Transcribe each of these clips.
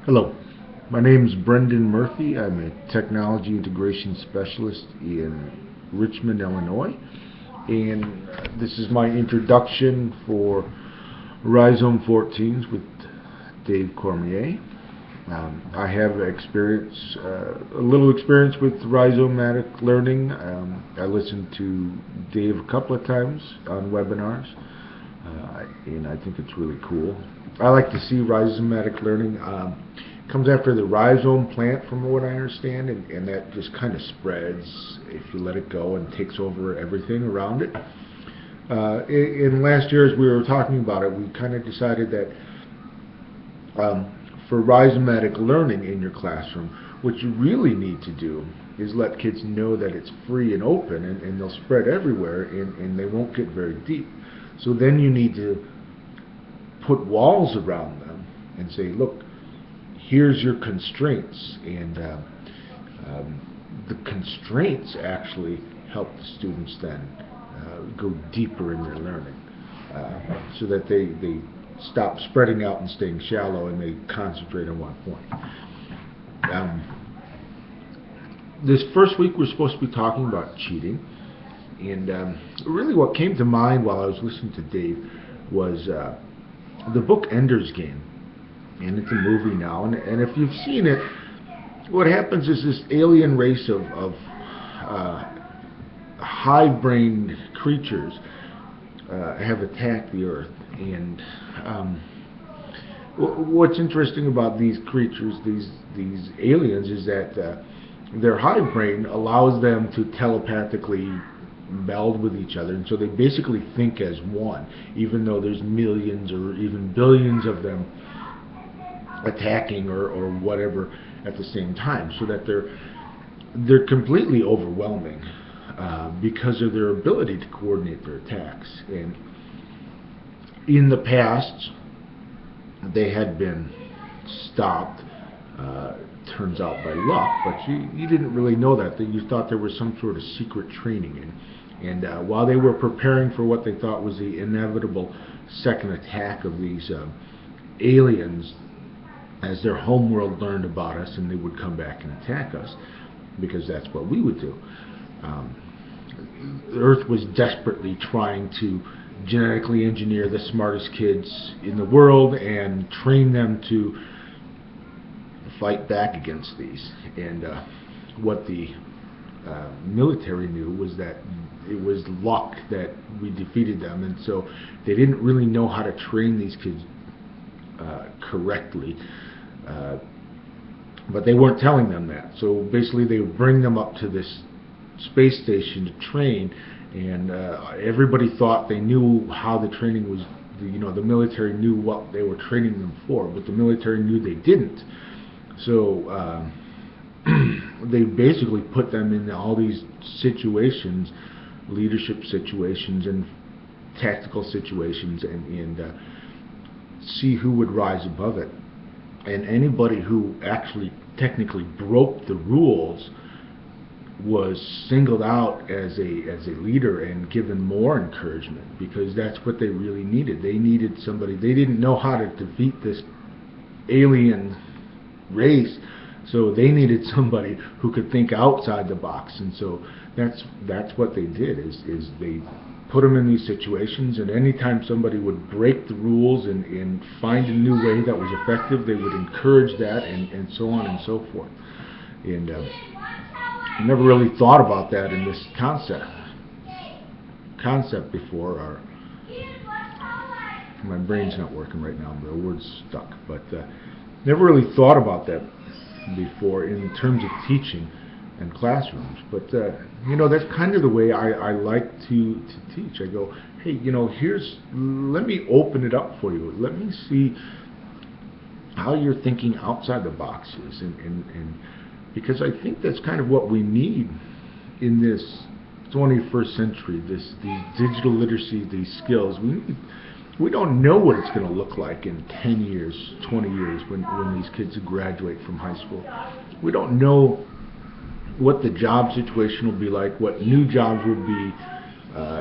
Hello, my name is Brendan Murphy. I'm a technology integration specialist in Richmond, Illinois, and this is my introduction for Rhizo14s with David Cormier. I have experience, a little experience with rhizomatic learning. I listened to Dave a couple of times on webinars, and I think it's really cool. I like to see rhizomatic learning. Comes after the rhizome plant, from what I understand, and that just kind of spreads if you let it go and takes over everything around it. In last year, as we were talking about it, we kind of decided that for rhizomatic learning in your classroom, what you really need to do is let kids know that it's free and open, and they'll spread everywhere, and they won't get very deep. So then you need to put walls around them and say, look, here's your constraints, and the constraints actually help the students then go deeper in their learning, so that they stop spreading out and staying shallow, and they concentrate on one point. This first week we're supposed to be talking about cheating, and really what came to mind while I was listening to Dave was the book Ender's Game. And it's a movie now, and if you've seen it, what happens is this alien race of hive-brained creatures have attacked the Earth, and what's interesting about these creatures, these aliens, is that their hive brain allows them to telepathically meld with each other, and so they basically think as one, even though there's millions or even billions of them attacking or whatever at the same time, so that they're completely overwhelming because of their ability to coordinate their attacks. And in the past, they had been stopped, turns out by luck, but you didn't really know that you thought there was some sort of secret training. And while they were preparing for what they thought was the inevitable second attack of these aliens, as their homeworld learned about us, and they would come back and attack us, because that's what we would do. The Earth was desperately trying to genetically engineer the smartest kids in the world and train them to fight back against these. And what the military knew was that it was luck that we defeated them, and so they didn't really know how to train these kids correctly. But they weren't telling them that. So basically they would bring them up to this space station to train, and everybody thought they knew how the training was. The military knew what they were training them for, but the military knew they didn't. So they basically put them in all these situations, leadership situations and tactical situations, and see who would rise above it. And anybody who actually technically broke the rules was singled out as a leader and given more encouragement, because that's what they really needed. They needed somebody. They didn't know how to defeat this alien race, so they needed somebody who could think outside the box. And so that's what they did, is they put them in these situations, and anytime somebody would break the rules and find a new way that was effective, they would encourage that, and so on and so forth. And I never really thought about that in this concept before. Or my brain's not working right now, the word's stuck, but never really thought about that before in terms of teaching and classrooms. But that's kind of the way I like to teach. I go, hey, let me open it up for you. Let me see how you're thinking outside the boxes, and because I think that's kind of what we need in this 21st century. These digital literacy, these skills. We don't know what it's going to look like in 10 years, 20 years, when these kids graduate from high school. We don't know what the job situation will be like, what new jobs will be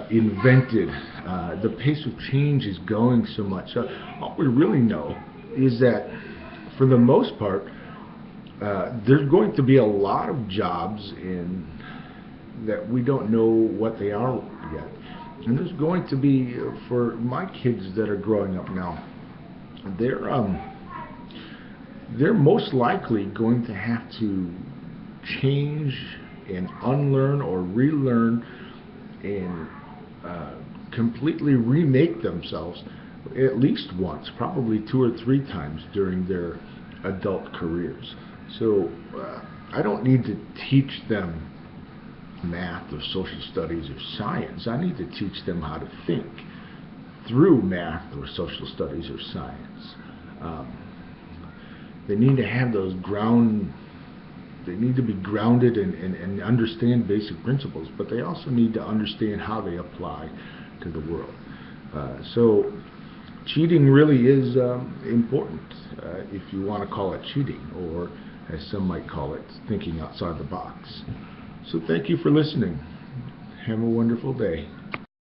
invented. The pace of change is going so much. All we really know is that for the most part, there's going to be a lot of jobs that we don't know what they are yet. And there's going to be, for my kids that are growing up now, they're most likely going to have to change and unlearn or relearn and completely remake themselves at least once, probably 2 or 3 times during their adult careers. So I don't need to teach them math or social studies or science. I need to teach them how to think through math or social studies or science. They need to have those they need to be grounded and understand basic principles, but they also need to understand how they apply to the world. So cheating really is important, if you want to call it cheating, or as some might call it, thinking outside the box. So thank you for listening. Have a wonderful day.